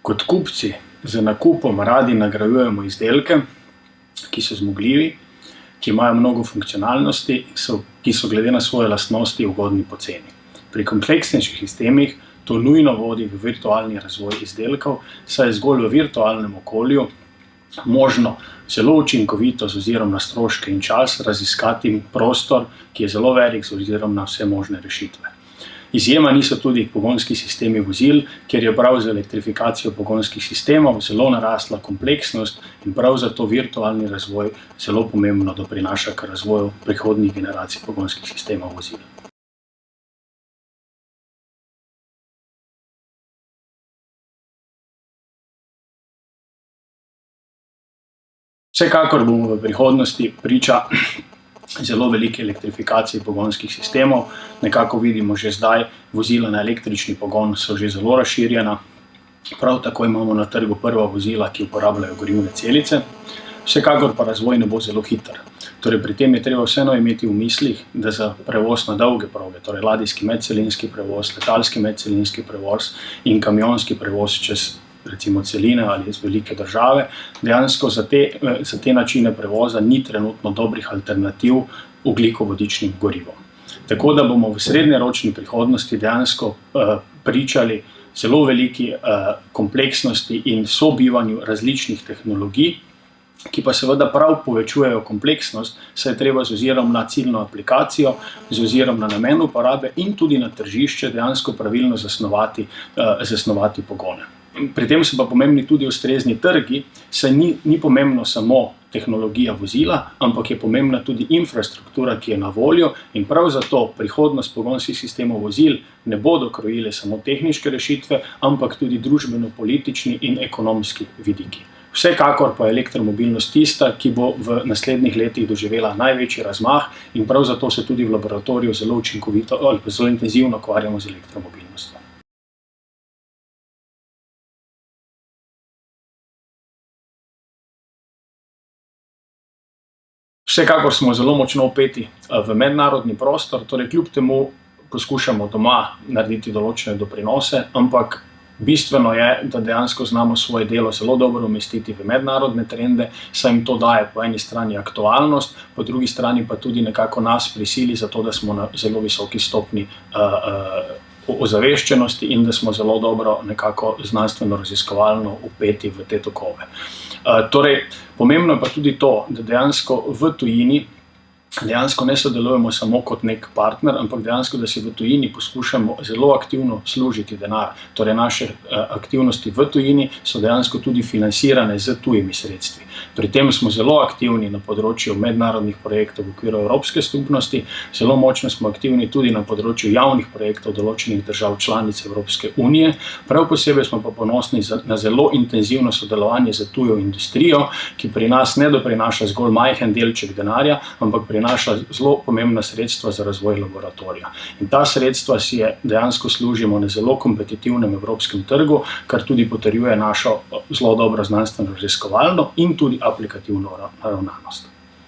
Kot kupci z nakupom radi nagrajujemo izdelke, ki so zmogljivi, ki imajo mnogo funkcionalnosti, ki so glede na svoje lastnosti ugodni po ceni. Pri kompleksnejših sistemih to nujno vodi v virtualni razvoj izdelkov, saj je zgolj v virtualnem okolju možno zelo učinkovito z ozirom na stroške in čas raziskati prostor, ki je zelo velik z ozirom na vse možne rešitve. Izjema niso tudi pogonski sistemi vozil, kjer je prav z elektrifikacijo pogonskih sistemov zelo narasla kompleksnost in prav zato virtualni razvoj zelo pomembno doprinaša k razvoju prihodnjih generacij pogonskih sistemov vozil. Vsekakor bomo v prihodnosti priča zelo velike elektrifikaciji pogonskih sistemov. Nekako vidimo že zdaj, vozila na električni pogon so že zelo razširjena. Prav tako imamo na trgu prva vozila, ki uporabljajo gorivne celice. Vsekakor pa razvoj ne bo zelo hiter. Torej pri tem je treba vseeno imeti v mislih, da za prevoz na dolge proge, torej ladijski medcelinski prevoz, letalski medcelinski prevoz in kamionski prevoz čez recimo celine ali iz velike države, dejansko za te načine prevoza ni trenutno dobrih alternativ ogljikovodičnim gorivom. Tako da bomo v srednjeročni prihodnosti dejansko pričali zelo veliki kompleksnosti in sobivanju različnih tehnologij, ki pa seveda prav povečujejo kompleksnost, saj je treba z ozirom na ciljno aplikacijo, z ozirom na namen uporabe in tudi na tržišče dejansko pravilno zasnovati pogone. Pri tem so pa pomembni tudi ustrezni trgi, saj ni pomembno samo tehnologija vozila, ampak je pomembna tudi infrastruktura, ki je na voljo, in prav zato prihodnost pogonskih sistemov vozil ne bodo krojile samo tehniške rešitve, ampak tudi družbeno-politični in ekonomski vidiki. Vsekakor pa je elektromobilnost tista, ki bo v naslednjih letih doživela največji razmah, in prav zato se tudi v laboratoriju zelo učinkovito ali pa zelo intenzivno ukvarjamo z elektromobilnostjo. Vsekakor smo zelo močno vpeti v mednarodni prostor, torej kljub temu poskušamo doma narediti določene doprinose, ampak bistveno je, da dejansko znamo svoje delo zelo dobro umestiti v mednarodne trende, saj jim to daje po eni strani aktualnost, po drugi strani pa tudi nekako nas prisili za to, da smo na zelo visoki stopnji ozaveščenosti in da smo zelo dobro nekako znanstveno-raziskovalno vpeti v te tokove. Torej, pomembno je pa tudi to, da dejansko v tujini dejansko ne sodelujemo samo kot nek partner, ampak dejansko, da si v tujini poskušamo zelo aktivno služiti denar. Torej, naše aktivnosti v tujini so dejansko tudi financirane z tujimi sredstvi. Pri tem smo zelo aktivni na področju mednarodnih projektov v okviru Evropske skupnosti, zelo močno smo aktivni tudi na področju javnih projektov določenih držav članic Evropske unije. Prav posebej smo pa ponosni na zelo intenzivno sodelovanje z tujo industrijo, ki pri nas ne doprinaša zgolj majhen delček denarja, ampak prinaša zelo pomembna sredstva za razvoj laboratorija. In ta sredstva si dejansko služimo na zelo kompetitivnem evropskem trgu, kar tudi potrjuje našo zelo dobro znanstveno raziskovalno in tudi aplikativno naravnanost.